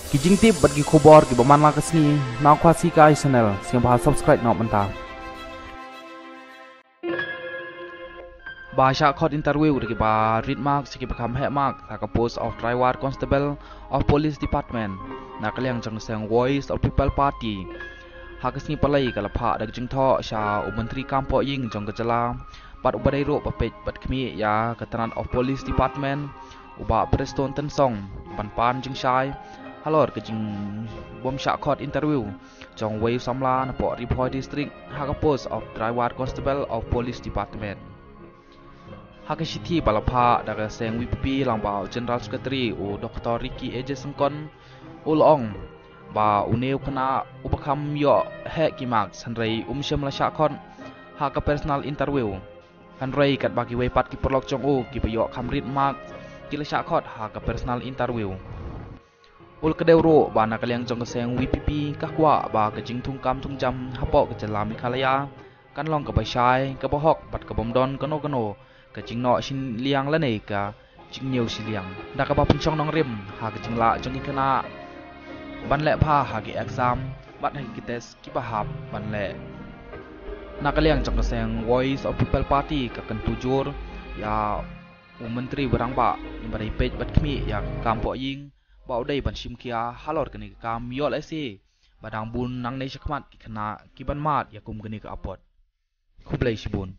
Kijing tip bagi kubor ki baman la kesni na kwasi ka channel sing bahal subscribe na menta. Bahasa khot interview deki ba read mark siki bakam he mark ka post of driver constable of police department na kaliang jang sang voice of people party hakesni palai kala pha dak jing tho sha menteri kampo ying jong kejala pat ubadai ro papej pat khmi ya katanan of police department uba preston ten song pan jing shai halor ke jing bom sha khot interview jong wave samla na po report district haka post of driver constable of police department Hakashiti palapha daga seng WPP langbao General Secretary u Dr. Ricky Eje Sengkon ulong ba uneu kana upakam yo he kimak sanrei syam la syakon haka personal interview hanrei kat bagi wepat ki perlok jong u ki payo kamrit mak ki la syakot haka personal interview ul kedewro ba nakaliang jong seng WPP kahwa ba ke jing thungkam thungjam hapo ke jalami khalaya kan long ke pasyai ke bohok pat ke bomdon kano ke jing no sin liang la nei ka jing nhiều si liang da ka ba punchong nong rim ha ke jing la jong ikana ban le pha ha ke exam bat ha ki test ki ba hap ban le nakaliang jong seng voice of people party ka kan tujur ya menteri barang ba imbarai page bat khmi ya kampo ying ba udai ban sim kia halor kani kam yo la si badang bun nang nei shakmat ki khana ki ban mat ya kum gani ka apot khublai sibun